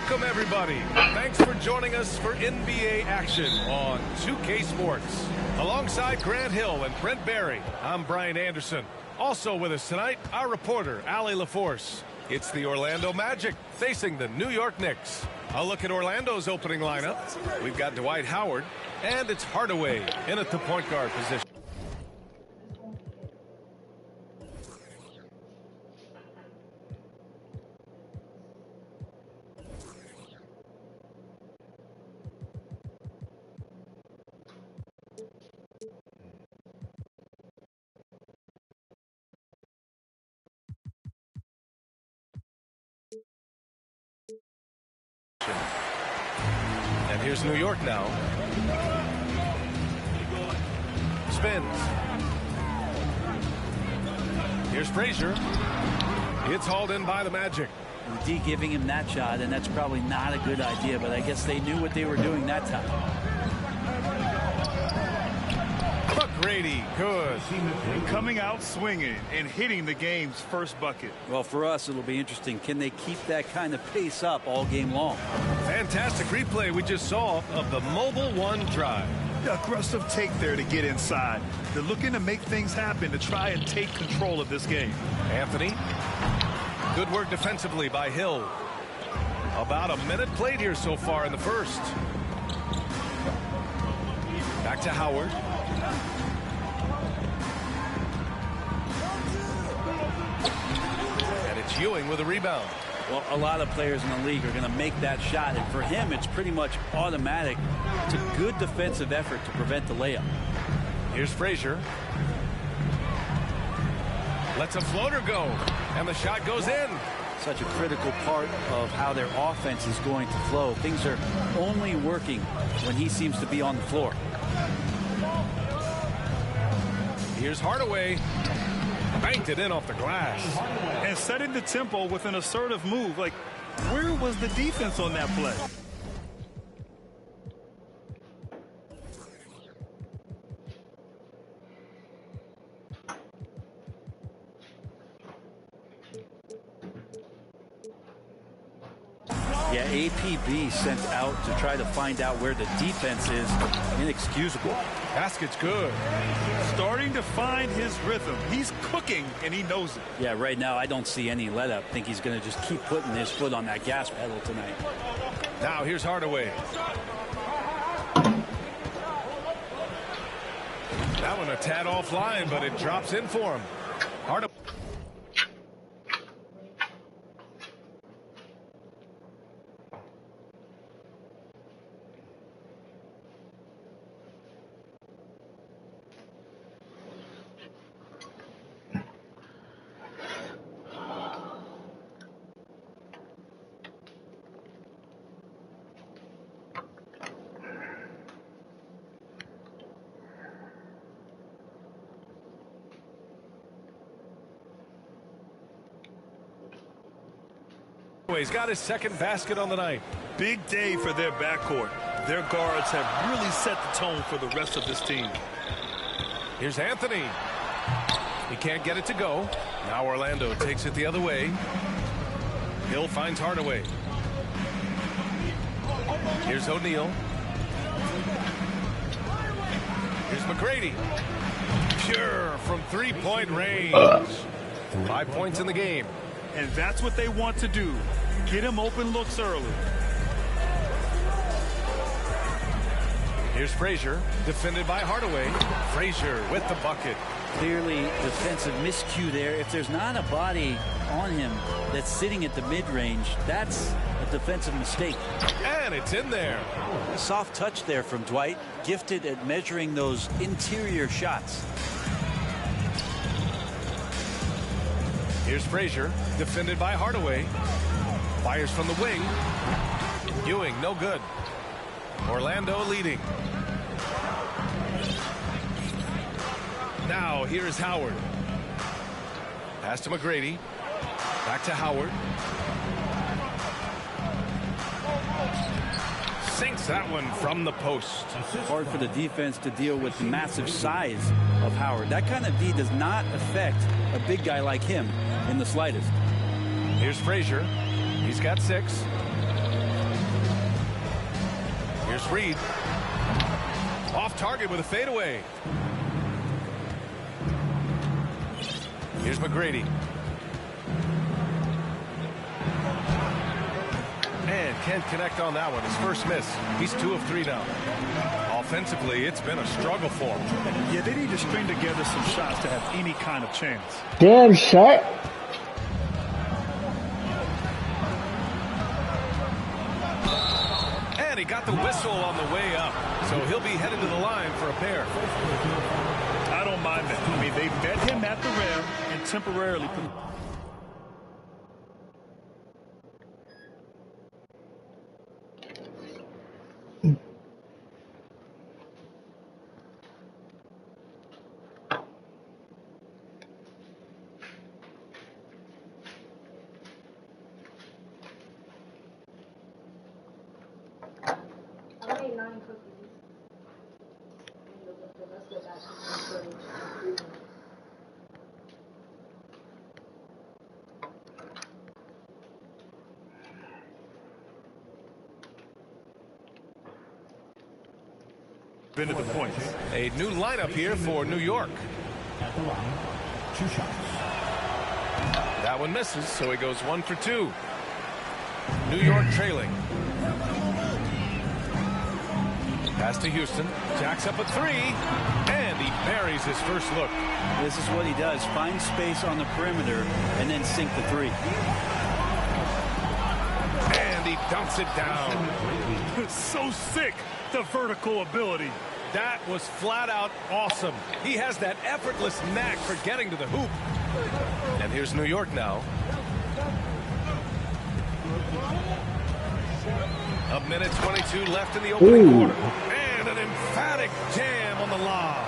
Welcome, everybody. Thanks for joining us for NBA action on 2K Sports. Alongside Grant Hill and Brent Barry, I'm Brian Anderson. Also with us tonight, our reporter, Allie LaForce. It's the Orlando Magic facing the New York Knicks. A look at Orlando's opening lineup. We've got Dwight Howard, and it's Hardaway in at the point guard position. And here's New York now. Spins. Here's Frazier. It's hauled in by the Magic. D giving him that shot, and that's probably not a good idea, but I guess they knew what they were doing that time. McGrady, good. Coming out swinging and hitting the game's first bucket. Well, for us, it'll be interesting. Can they keep that kind of pace up all game long? Fantastic replay we just saw of the Mobile One drive. The aggressive take there to get inside. They're looking to make things happen to try and take control of this game. Anthony. Good work defensively by Hill. About a minute played here so far in the first. Back to Howard. And it's Ewing with a rebound. Well, a lot of players in the league are going to make that shot, and for him, it's pretty much automatic. It's a good defensive effort to prevent the layup. Here's Frazier. Lets a floater go, and the shot goes in. Such a critical part of how their offense is going to flow. Things are only working when he seems to be on the floor. Here's Hardaway. Banked it in off the glass. And setting the tempo with an assertive move. Like, where was the defense on that play? Yeah, APB sent out to try to find out where the defense is. Inexcusable. Basket's good. Starting to find his rhythm. He's cooking, and he knows it. Yeah, right now I don't see any let up. I think he's going to just keep putting his foot on that gas pedal tonight. Now here's Hardaway. That one a tad offline, but it drops in for him. Hardaway. He's got his second basket on the night. Big day for their backcourt. Their guards have really set the tone for the rest of this team. Here's Anthony. He can't get it to go. Now Orlando takes it the other way. Hill finds Hardaway. Here's O'Neal. Here's McGrady. Pure from three-point range. 5 points in the game. And that's what they want to do. Get him open looks early. Here's Frazier, defended by Hardaway. Frazier with the bucket. Clearly defensive miscue there. If there's not a body on him that's sitting at the mid-range, that's a defensive mistake. And it's in there. A soft touch there from Dwight, gifted at measuring those interior shots. Here's Frazier, defended by Hardaway. Fires from the wing. Ewing, no good. Orlando leading. Now, here's Howard. Pass to McGrady. Back to Howard. Sinks that one from the post. Hard for the defense to deal with the massive size of Howard. That kind of D does not affect a big guy like him in the slightest. Here's Frazier. He's got 6. reverse read. Off target with a fadeaway. Here's McGrady. And can't connect on that one. His first miss. He's 2 of 3 now. Offensively, it's been a struggle for him. Yeah, they need to string together some shots to have any kind of chance. Damn shot. And he got the whistle on the way up. So he'll be headed to the line for a pair. I don't mind that. I mean, they met him at the rim and temporarily put... into the points. A new lineup here for New York. At the line, 2 shots. That one misses, so he goes 1 for 2. New York trailing. Pass to Houston. Jacks up a 3. And he buries his first look. This is what he does. Find space on the perimeter and then sink the 3. And he dunks it down. So sick, the vertical ability. That was flat out awesome. He has that effortless knack for getting to the hoop. And here's New York now. A minute 22 left in the opening quarter. And an emphatic jam on the lob.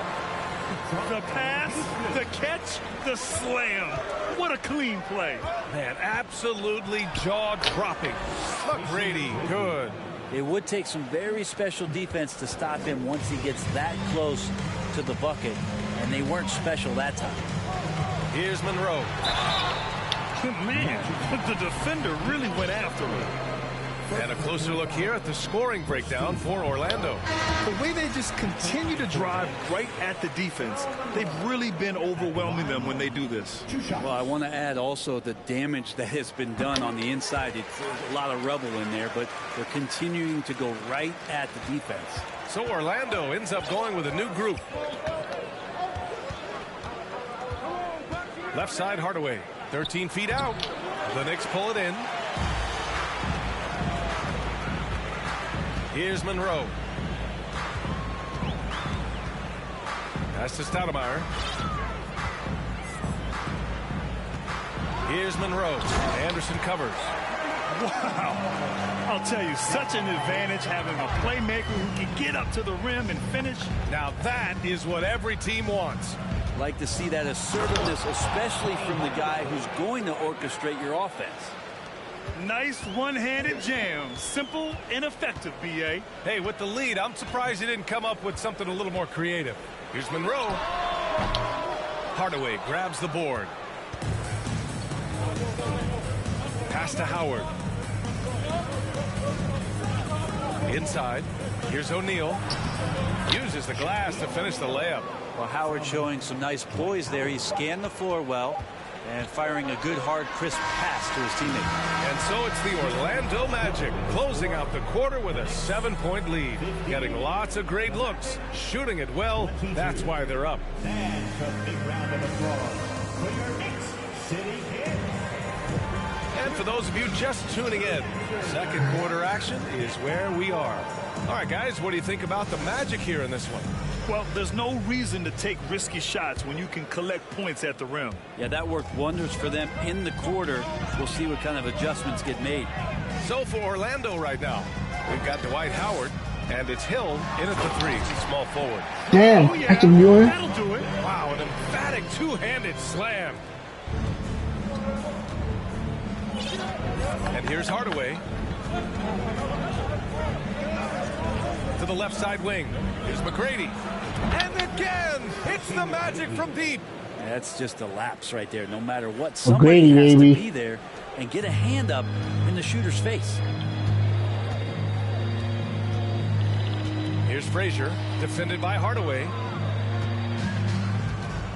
The pass, the catch, the slam. What a clean play. Man, absolutely jaw-dropping. McGrady, good. It would take some very special defense to stop him once he gets that close to the bucket, and they weren't special that time. Here's Monroe. Man, the defender really went after him. And a closer look here at the scoring breakdown for Orlando. The way they just continue to drive right at the defense, they've really been overwhelming them when they do this. Well, I want to add also the damage that has been done on the inside. It's a lot of rubble in there, but they're continuing to go right at the defense. So Orlando ends up going with a new group. Left side, Hardaway. 13 feet out. The Knicks pull it in. Here's Monroe. Pass to Stoudemire. Here's Monroe. Anderson covers. Wow. I'll tell you, such an advantage having a playmaker who can get up to the rim and finish. Now that is what every team wants. Like to see that assertiveness, especially from the guy who's going to orchestrate your offense. Nice one-handed jam. Simple and effective, B.A. Hey, with the lead, I'm surprised he didn't come up with something a little more creative. Here's Monroe. Hardaway grabs the board. Pass to Howard. Inside. Here's O'Neal. Uses the glass to finish the layup. Well, Howard showing some nice poise there. He scanned the floor well and firing a good, hard, crisp pass to his teammate. And so it's the Orlando Magic closing out the quarter with a 7-point lead. Getting lots of great looks, shooting it well. That's why they're up. And a big round of applause for your Knicks City Kid. And for those of you just tuning in, second quarter action is where we are. All right, guys, what do you think about the Magic here in this one? Well, there's no reason to take risky shots when you can collect points at the rim. Yeah, that worked wonders for them in the quarter. We'll see what kind of adjustments get made. So for Orlando right now, we've got Dwight Howard, and it's Hill in at the 3, small forward. Damn, Oh, yeah, that's a viewer. that'll do it. Wow, an emphatic two-handed slam. And here's Hardaway. To the left side wing. Here's McGrady. And again, it's the Magic from deep. That's just a lapse right there. No matter what, somebody McGrady, has baby. to be there and get a hand up in the shooter's face. Here's Frazier, defended by Hardaway.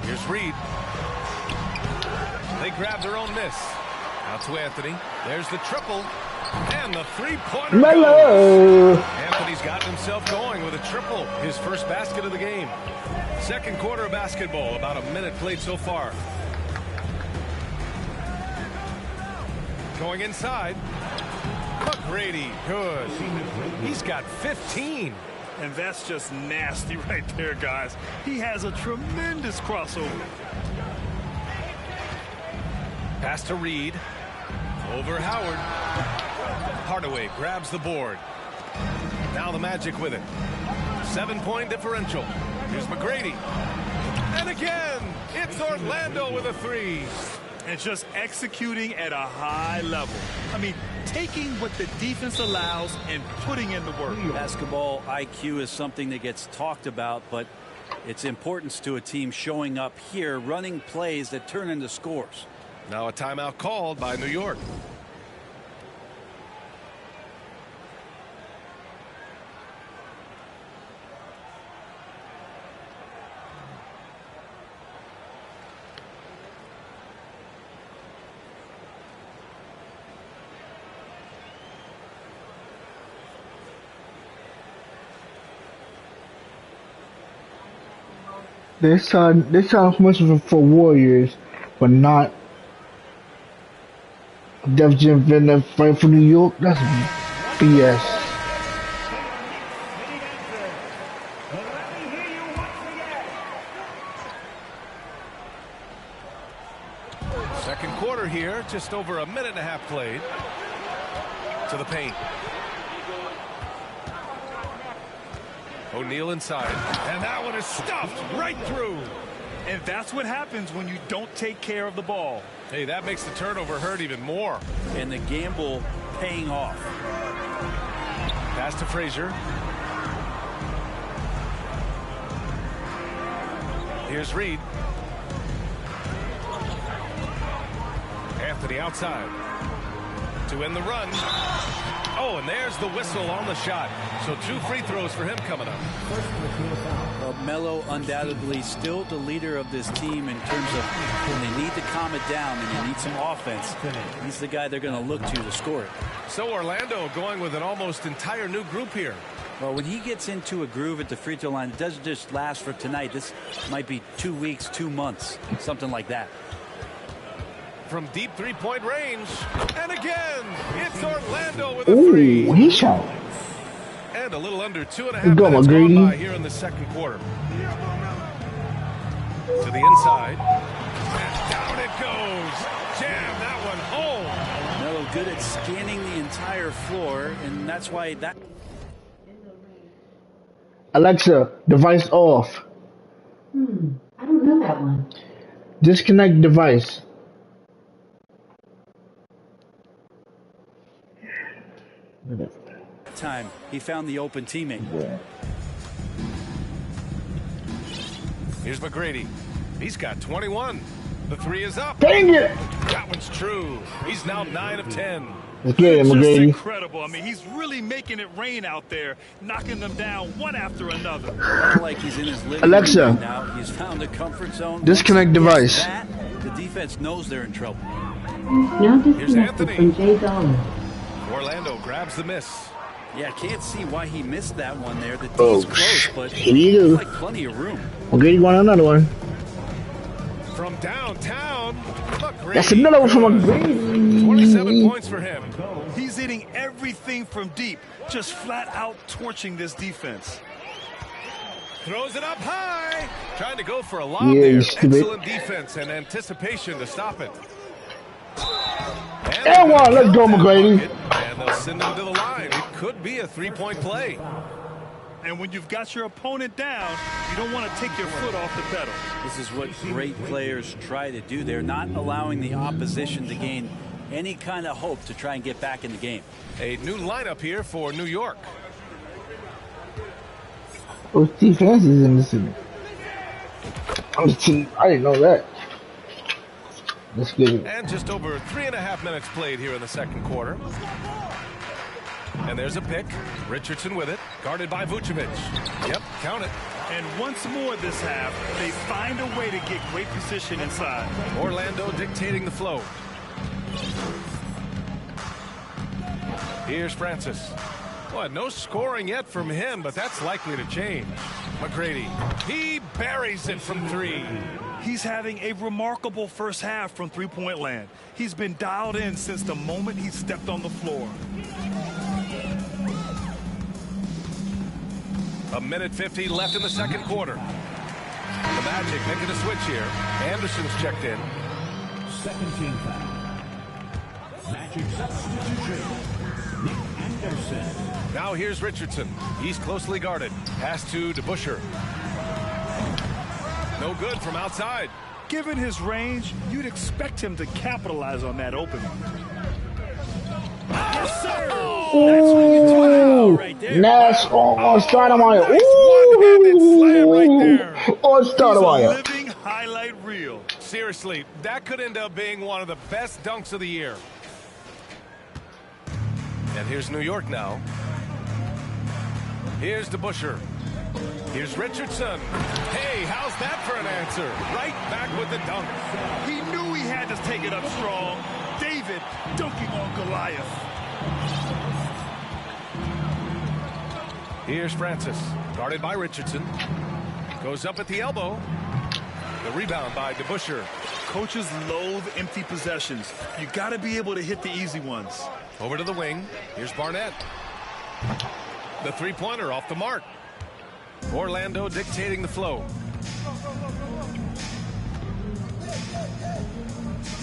Here's Reed. They grab their own miss. Out to Anthony. There's the triple. And the three-pointer Melo! Anthony's got himself going with a triple. His first basket of the game. Second quarter of basketball. About a minute played so far. Going inside. McGrady, good. He's got 15. And that's just nasty right there, guys. He has a tremendous crossover. Pass to Reed. Over Howard. Hardaway grabs the board. Now the Magic with it. 7-point differential. Here's McGrady. And again, it's Orlando with a three. And just executing at a high level. I mean, taking what the defense allows and putting in the work. Basketball IQ is something that gets talked about, but its importance to a team showing up here, running plays that turn into scores. Now a timeout called by New York. This sounds much for Warriors, but not Def Jam Vinna fight for New York. That's BS. Second quarter here, just over a minute and a half played. To the paint. O'Neal inside. And that one is stuffed right through. And that's what happens when you don't take care of the ball. Hey, that makes the turnover hurt even more. And the gamble paying off. Pass to Frazier. Here's Reed. Anthony outside. To end the run. Oh, and there's the whistle on the shot. So 2 free throws for him coming up. Well, Melo undoubtedly still the leader of this team in terms of when they need to calm it down and they need some offense. He's the guy they're going to look to score it. So Orlando going with an almost entire new group here. Well, when he gets into a groove at the free throw line, it doesn't just last for tonight. This might be 2 weeks, 2 months, something like that. From deep three-point range. And again, it's Orlando with a Ooh, three. he shot. And a little under 2.5 Good minutes going, gone by Grady. here in the second quarter. To the inside. And down it goes. Jam that one home. Melo good at scanning the entire floor, and that's why that. Alexa, device off. I don't know that one. Disconnect device. Time he found the open teammate. Here's McGrady. He's got 21. The three is up. Dang it! That one's true. He's now 9 of 10. Let's get it, Just McGrady. incredible. I mean, he's really making it rain out there, knocking them down one after another. Not like he's in his living Alexa. room right now. He's found a comfort zone. Disconnect device. That, the defense knows they're in trouble. Now Here's disconnected Anthony. from Jay Dollar. Orlando grabs the miss. Yeah, can't see why he missed that one there. The Oh, D's close, but here you go. like plenty of room. McGrady won another one. From downtown, McGrady. That's another one from Good. McGrady. 27 points for him. He's hitting everything from deep, just flat out torching this defense. Throws it up high. Trying to go for a lob Yeah, there. you stupid. Excellent defense and anticipation to stop it. And one, let's go, McGrady. And they'll send him to the line. It could be a three-point play. And when you've got your opponent down, you don't want to take your foot off the pedal. This is what great players try to do. They're not allowing the opposition to gain any kind of hope to try and get back in the game. A new lineup here for New York. Oh, Steve Francis in this team. On the team. I didn't know that. Let's get it. And just over 3.5 minutes played here in the second quarter. And there's a pick. Richardson with it. Guarded by Vucevic. Yep, count it. And once more this half, they find a way to get great position inside. Orlando dictating the flow. Here's Francis. Well, no scoring yet from him, but that's likely to change. McGrady. He buries it from three. He's having a remarkable first half from three-point land. He's been dialed in since the moment he stepped on the floor. A minute 50 left in the second quarter. The Magic making a switch here. Anderson's checked in. Second team foul. Magic substitution. Nick Anderson. Now here's Richardson. He's closely guarded. Pass to DeBusschere. No good from outside. Given his range, you'd expect him to capitalize on that opening. Yes, sir! That's what you talk about right there. Nash on Stoudemire. Nice one-handed slam right there. On He's a Stoudemire. living highlight reel. Seriously, that could end up being one of the best dunks of the year. And here's New York now. Here's DeBusschere. Here's Richardson. Hey, how's that for an answer? Right back with the dunk. He knew he had to take it up strong. David dunking on Goliath. Here's Francis. Guarded by Richardson. Goes up at the elbow. The rebound by DeBusschere. Coaches loathe empty possessions. You got to be able to hit the easy ones. Over to the wing. Here's Barnett. The three-pointer off the mark. Orlando dictating the flow.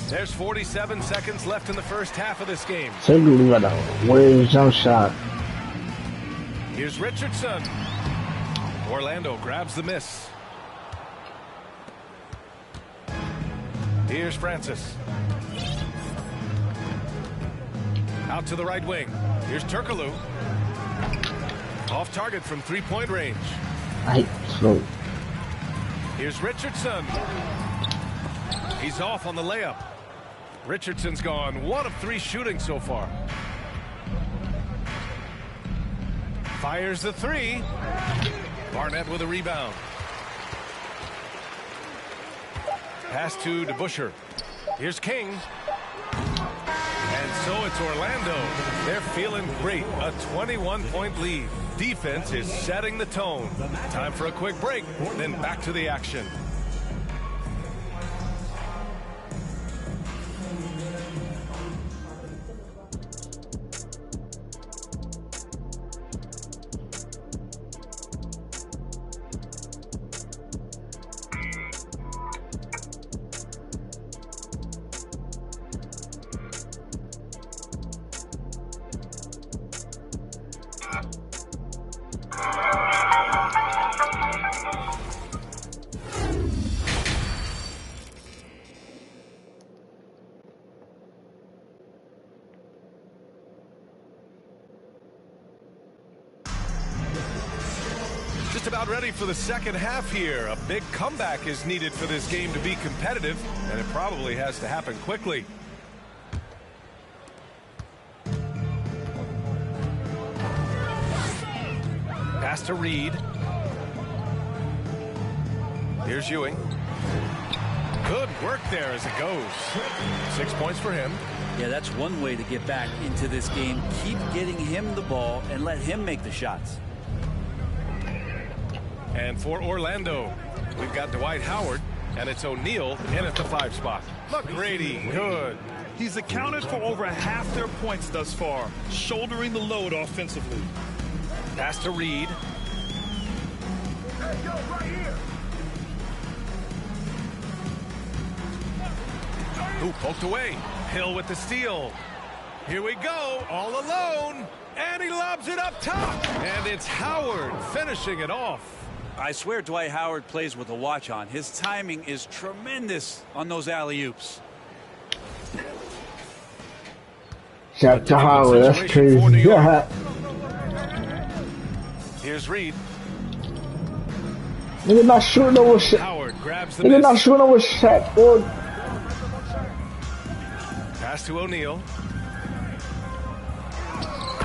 There's 47 seconds left in the first half of this game. Take a look at that weird jump shot. Here's Richardson. Orlando grabs the miss. Here's Francis. Out to the right wing. Here's Turkoglu. Off target from three-point range. Slow. Here's Richardson. He's off on the layup. Richardson's gone 1 of 3 shooting so far. Fires the three. Barnett with a rebound. Pass to DeBusschere. Here's King. And so it's Orlando. They're feeling great. A 21-point lead. Defense is setting the tone. Time for a quick break, then back to the action. Just about ready for the second half here. A big comeback is needed for this game to be competitive, and it probably has to happen quickly. Pass to Reed. Here's Ewing. Good work there as it goes. 6 points for him. Yeah, that's one way to get back into this game. Keep getting him the ball and let him make the shots. And for Orlando, we've got Dwight Howard, and it's O'Neal in at the 5 spot. McGrady, good. He's accounted for over half their points thus far, shouldering the load offensively. Pass to Reed. Who poked away? Hill with the steal. Here we go, all alone. And he lobs it up top. And it's Howard finishing it off. I swear Dwight Howard plays with a watch on. His timing is tremendous on those alley-oops. Shout to Howard, that's crazy. Yeah. Here's Reed. Nigga not shooting over shit. Howard grabs the Nigga not miss. shooting over shit, boy. Pass to O'Neal.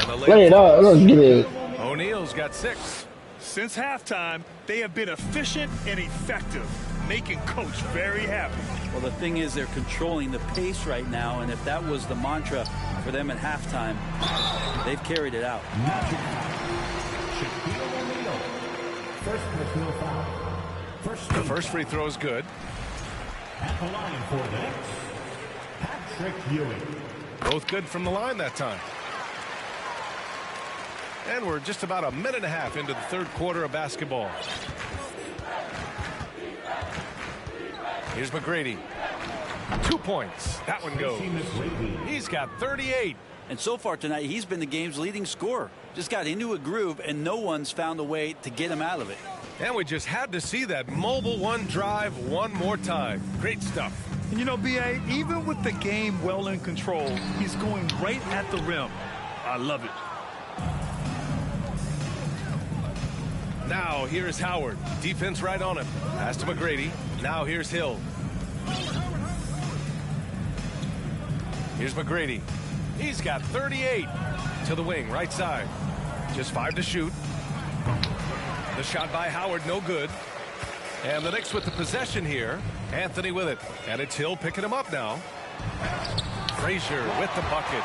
And a Play it out. Let's get it. O'Neal's got 6. Since halftime, they have been efficient and effective, making Coach very happy. Well, the thing is, they're controlling the pace right now, and if that was the mantra for them at halftime, they've carried it out. Shaquille O'Neal. First personal foul. The first free throw is good. At the line for the Knicks, Patrick Ewing. Both good from the line that time. And we're just about a minute and a half into the third quarter of basketball. Here's McGrady. 2 points. That one goes. He's got 38. And so far tonight, he's been the game's leading scorer. Just got into a groove, and no one's found a way to get him out of it. And we just had to see that mobile one drive one more time. Great stuff. And you know, B.A., even with the game well in control, he's going right at the rim. I love it. Now here's Howard. Defense right on him. Pass to McGrady. Now here's Hill. Here's McGrady. He's got 38. To the wing, right side. Just 5 to shoot. The shot by Howard, no good. And the Knicks with the possession here. Anthony with it. And it's Hill picking him up now. Frazier with the bucket.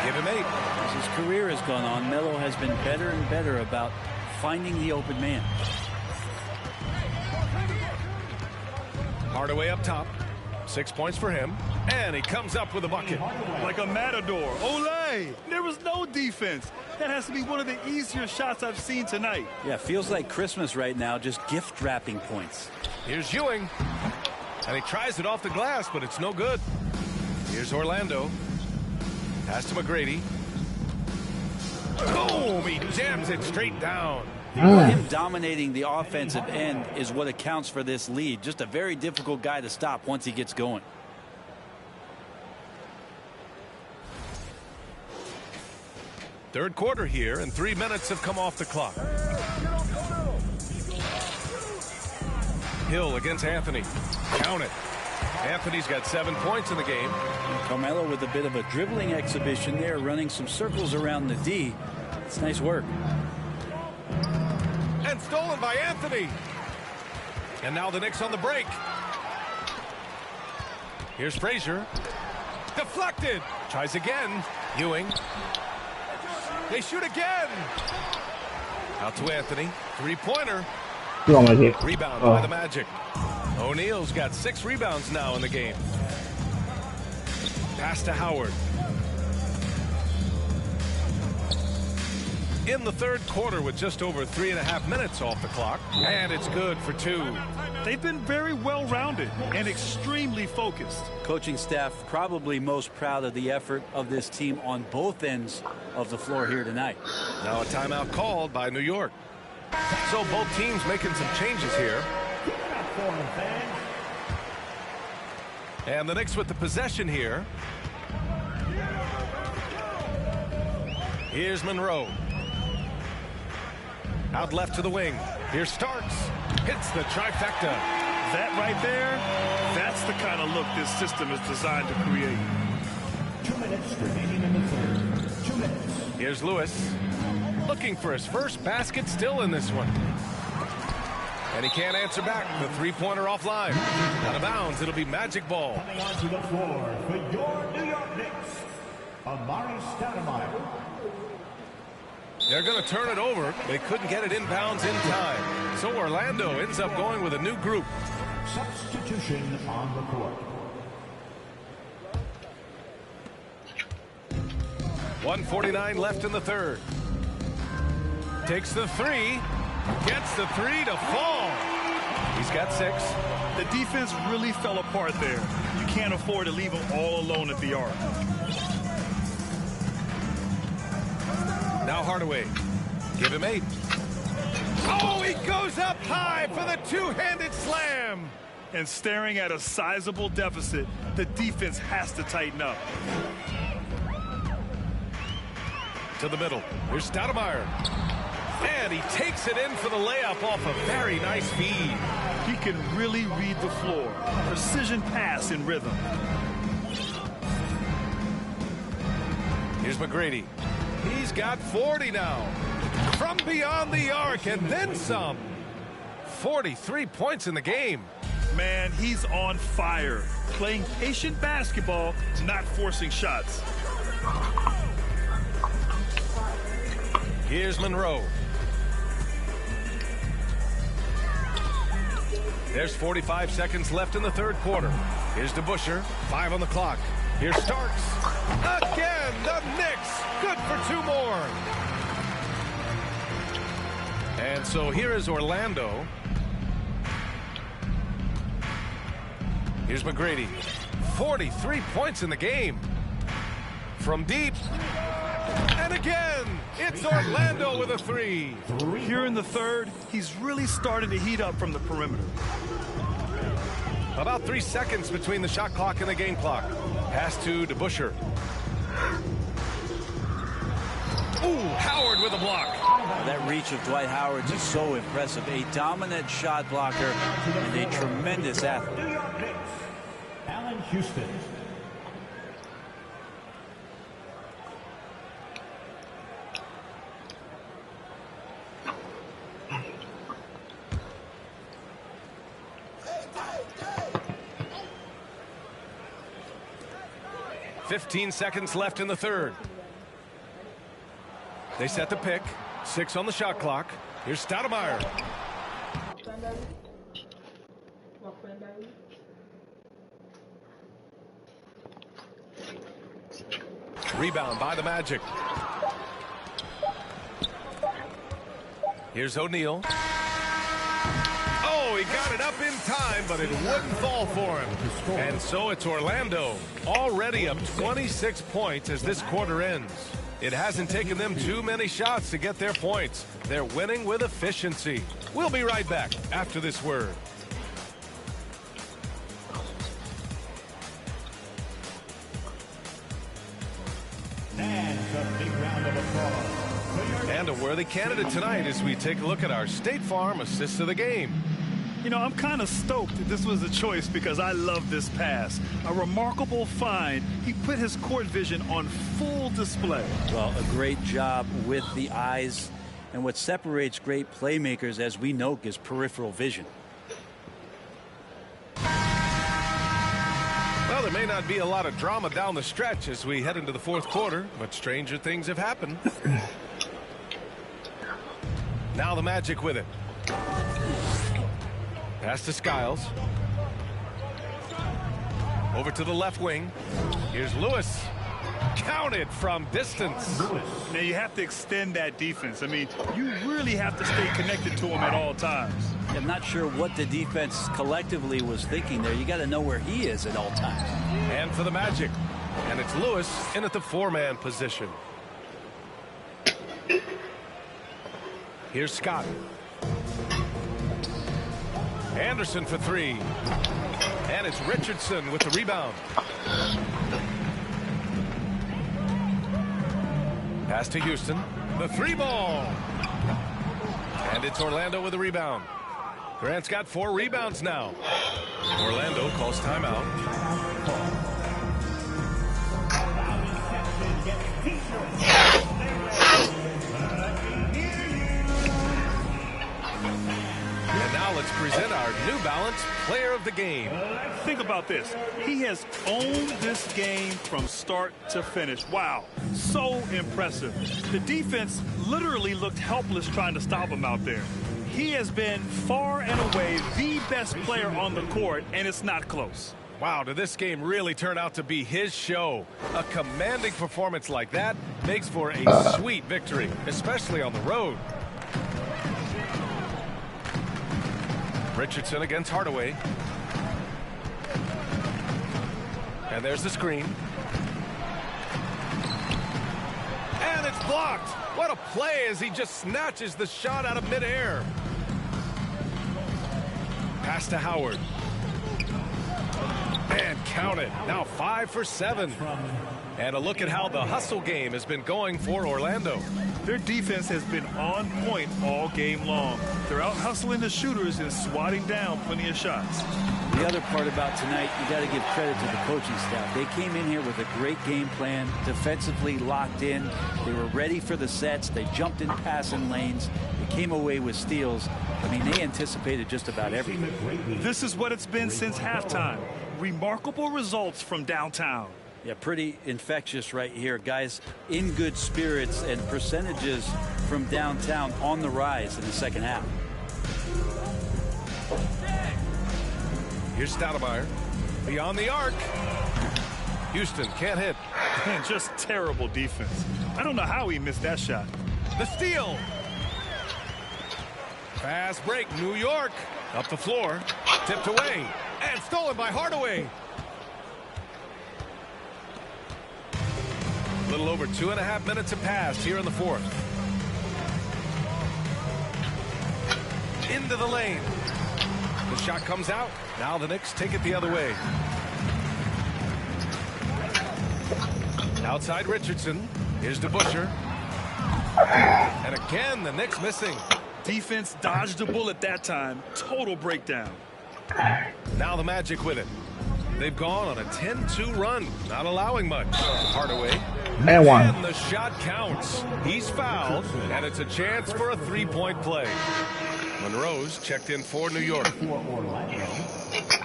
Give him 8. As his career has gone on, Melo has been better and better about finding the open man. Hardaway up top. 6 points for him. And he comes up with a bucket. Like a matador. Olay! There was no defense. That has to be one of the easier shots I've seen tonight. Yeah, feels like Christmas right now, just gift wrapping points. Here's Ewing. And he tries it off the glass, but it's no good. Here's Orlando. Pass to McGrady. Boom! He jams it straight down. Him dominating the offensive end is what accounts for this lead. Just a very difficult guy to stop once he gets going. Third quarter here, and 3 minutes have come off the clock. Hill against Anthony. Count it. Anthony's got 7 points in the game. And Carmelo with a bit of a dribbling exhibition there, running some circles around the D. It's nice work. And stolen by Anthony. And now the Knicks on the break. Here's Frazier. Deflected. Tries again. Ewing. They shoot again. Out to Anthony. 3-pointer. Rebound by the Magic. O'Neal's got 6 rebounds now in the game. Pass to Howard. In the third quarter with just over 3.5 minutes off the clock. And it's good for 2. They've been very well-rounded and extremely focused. Coaching staff probably most proud of the effort of this team on both ends of the floor here tonight. Now a timeout called by New York. So both teams making some changes here. And the Knicks with the possession here. Here's Monroe. Out left to the wing. Here's Starks. Hits the trifecta. That right there, that's the kind of look this system is designed to create. 2 minutes remaining in the third. 2 minutes. Here's Lewis. Looking for his first basket still in this one. And he can't answer back. The 3-pointer offline. Out of bounds. It'll be Magic ball. Coming onto the floor for your New York Knicks, Amari Stoudemire. They're going to turn it over. They couldn't get it inbounds in time. So Orlando ends up going with a new group. Substitution on the court. 1:49 left in the third. Takes the 3. Gets the 3 to fall. He's got 6. The defense really fell apart there. You can't afford to leave them all alone at the arc. Now Hardaway. Give him 8. Oh, he goes up high for the two-handed slam. And staring at a sizable deficit, the defense has to tighten up. To the middle. Here's Stoudemire. And he takes it in for the layup off a very nice feed. He can really read the floor. Precision pass in rhythm. Here's McGrady. He's got 40 now. From beyond the arc and then some. 43 points in the game. Man, he's on fire. Playing patient basketball, not forcing shots. Here's Monroe. There's 45 seconds left in the third quarter. Here's DeBusschere, 5 on the clock. Here's Starks. Again, the Knicks. Good for 2 more. And so here is Orlando. Here's McGrady. 43 points in the game. From deep. And again, it's Orlando with a 3. Here in the third, he's really started to heat up from the perimeter. About 3 seconds between the shot clock and the game clock. Pass to DeBusschere. Ooh, Howard with a block. That reach of Dwight Howard is so impressive. A dominant shot blocker and a tremendous athlete. New York Knicks, Allen Houston. "15 seconds left in the third. They set the pick. 6 on the shot clock. Here's Stoudemire. Rebound by the Magic. Here's O'Neal. Oh, he got it up in time, but it wouldn't fall for him. And so it's Orlando, already up 26 points as this quarter ends. It hasn't taken them too many shots to get their points. They're winning with efficiency. We'll be right back after this word. And a big round of applause for your And a worthy candidate tonight as we take a look at our State Farm assist of the game. You know, I'm kind of stoked that this was a choice because I love this pass. A remarkable find. He put his court vision on full display. Well, a great job with the eyes. And what separates great playmakers, as we know, is peripheral vision. Well, there may not be a lot of drama down the stretch as we head into the fourth quarter, but stranger things have happened. Now the Magic with it. Pass to Skiles. Over to the left wing. Here's Lewis. Counted from distance. Now, you have to extend that defense. I mean, you really have to stay connected to him at all times. I'm not sure what the defense collectively was thinking there. You got to know where he is at all times. And for the Magic. And it's Lewis in at the 4-man position. Here's Scott. Anderson for 3. And it's Richardson with the rebound. Pass to Houston. The 3-ball. And it's Orlando with the rebound. Grant's got 4 rebounds now. Orlando calls timeout. And now let's present our New Balance Player of the Game. Think about this. He has owned this game from start to finish. Wow, so impressive. The defense literally looked helpless trying to stop him out there. He has been far and away the best player on the court, and it's not close. Wow, did this game really turn out to be his show? A commanding performance like that makes for a sweet victory, especially on the road. Richardson against Hardaway. And there's the screen. And it's blocked. What a play as he just snatches the shot out of midair. Pass to Howard. And count it. Now 5 for 7. from And a look at how the hustle game has been going for Orlando. Their defense has been on point all game long. They're out hustling the shooters and swatting down plenty of shots. The other part about tonight, you got to give credit to the coaching staff. They came in here with a great game plan, defensively locked in. They were ready for the sets. They jumped in passing lanes. They came away with steals. I mean, they anticipated just about everything. This is what it's been since halftime. Remarkable results from downtown. Yeah, pretty infectious right here. Guys in good spirits, and percentages from downtown on the rise in the second half. Here's Stoudemire. Beyond the arc. Houston can't hit. And just terrible defense. I don't know how he missed that shot. The steal. Fast break. New York. Up the floor. Tipped away. And stolen by Hardaway. A little over 2.5 minutes have passed here in the fourth. Into the lane. The shot comes out. Now the Knicks take it the other way. Outside Richardson. Here's DeBusschere. And again, the Knicks missing. Defense dodged a bullet that time. Total breakdown. Now the Magic with it. They've gone on a 10-2 run, not allowing much. Hardaway. And one. And the shot counts. He's fouled, and it's a chance for a three-point play. Monroe's checked in for New York. For Orlando,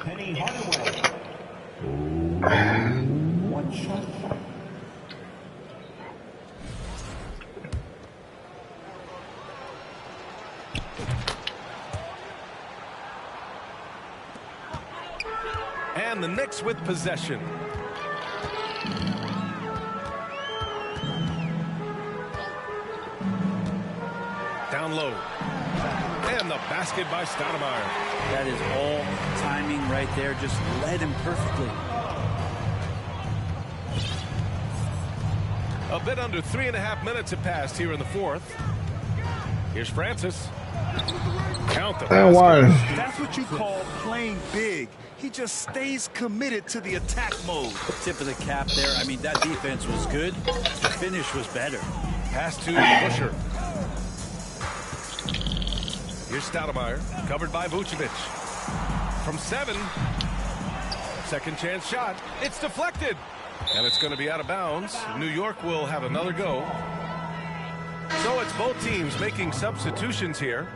Penny Hardaway. One shot. And the Knicks with possession. Down low. And the basket by Stoudemire. That is all timing right there. Just led him perfectly. A bit under 3.5 minutes have passed here in the fourth. Here's Francis. Count the And one. That's what you call playing big. He just stays committed to the attack mode. Tip of the cap there. I mean, that defense was good. The finish was better. Pass to Busher. Here's Stoudemire, covered by Vucevic. From 7. Second chance shot. It's deflected. And it's going to be out of bounds. New York will have another go. So it's both teams making substitutions here.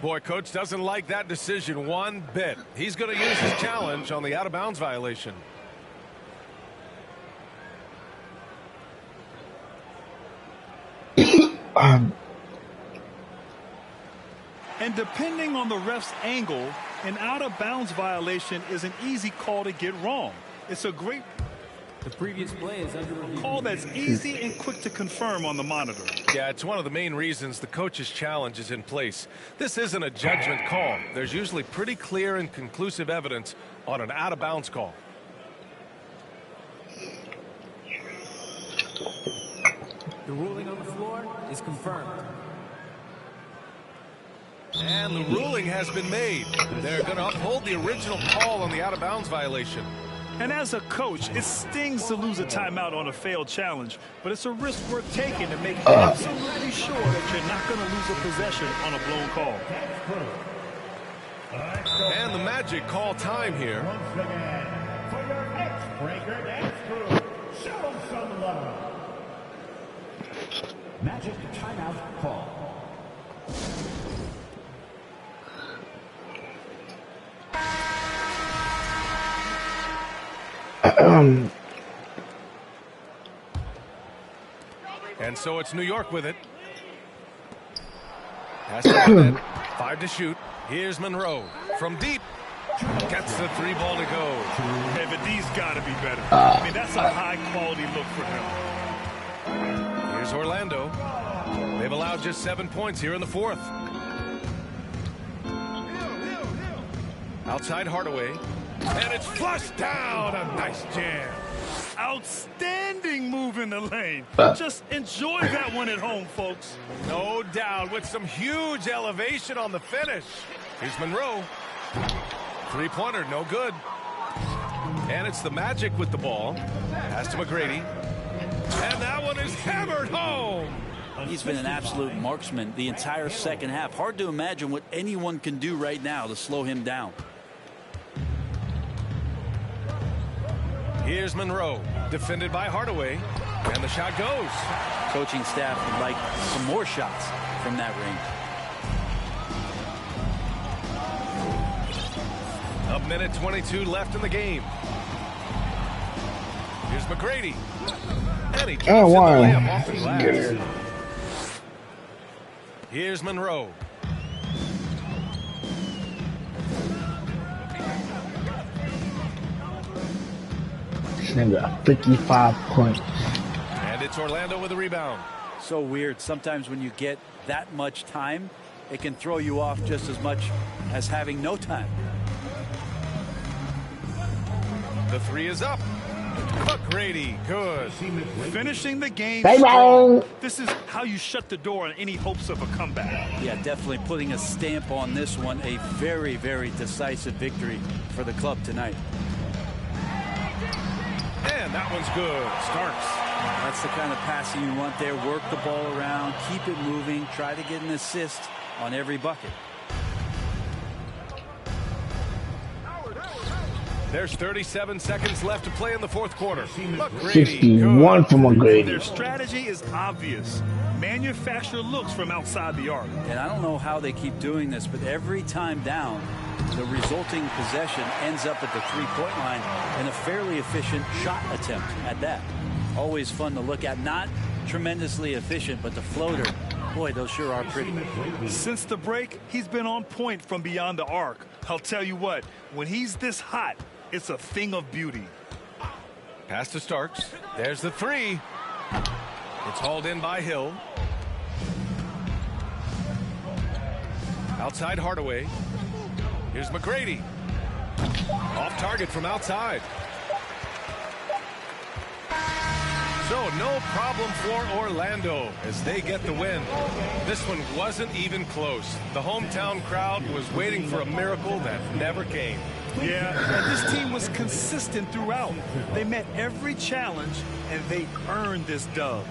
Boy, coach doesn't like that decision one bit. He's going to use his challenge on the out-of-bounds violation. And depending on the ref's angle, an out-of-bounds violation is an easy call to get wrong. It's a great call that's easy and quick to confirm on the monitor. Yeah, it's one of the main reasons the coach's challenge is in place. This isn't a judgment call. There's usually pretty clear and conclusive evidence on an out-of-bounds call. The ruling on the floor is confirmed. And the ruling has been made. They're going to uphold the original call on the out-of-bounds violation. And as a coach, it stings to lose a timeout on a failed challenge, but it's a risk worth taking to make absolutely sure that you're not going to lose a possession on a blown call. And the Magic call time here. Once again, for your X-Breaker dance crew, show some love. Magic timeout call. And so it's New York with it. Has to win it. 5 to shoot. Here's Monroe from deep. Gets the 3 ball to go. Hey, but these got to be better. I mean, that's a high-quality look for him. Here's Orlando. They've allowed just 7 points here in the fourth. Outside Hardaway. And it's flushed down. A nice jam. Outstanding move in the lane. Just enjoy that one at home, folks. No doubt, with some huge elevation on the finish. Here's Monroe. Three-pointer, no good. And it's the Magic with the ball. Pass to McGrady. And that one is hammered home. He's been an absolute marksman the entire second half. Hard to imagine what anyone can do right now to slow him down. Here's Monroe, defended by Hardaway. And the shot goes. Coaching staff would like some more shots from that range. A minute 22 left in the game. Here's McGrady. And he keeps in the layup off the glass. Here's Monroe. This nigga got 55 points. And it's Orlando with a rebound. So weird. Sometimes when you get that much time, it can throw you off just as much as having no time. The three is up. McGrady, good. Finishing the game Bang, strong. bang. This is how you shut the door on any hopes of a comeback. Yeah, definitely putting a stamp on this one. A very, very decisive victory for the club tonight. And that one's good. Starks. That's the kind of passing you want there. Work the ball around, keep it moving, try to get an assist on every bucket. There's 37 seconds left to play in the fourth quarter. McGrady, 61 good. for McGrady. Their strategy is obvious. Manufacture looks from outside the arc. And I don't know how they keep doing this, but every time down, the resulting possession ends up at the three-point line and a fairly efficient shot attempt at that. Always fun to look at. Not tremendously efficient, but the floater, boy, those sure are pretty. Since the break, he's been on point from beyond the arc. I'll tell you what, when he's this hot, it's a thing of beauty. Pass to Starks. There's the three. It's hauled in by Hill. Outside Hardaway. Here's McGrady. Off target from outside. So no problem for Orlando as they get the win. This one wasn't even close. The hometown crowd was waiting for a miracle that never came. Yeah, and this team was consistent throughout. They met every challenge, and they earned this dub.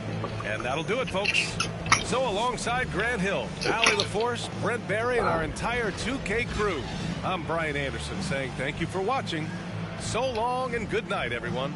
And that'll do it, folks. So alongside Grant Hill, Allie LaForce, Brent Barry, and our entire 2K crew, I'm Brian Anderson saying thank you for watching. So long and good night, everyone.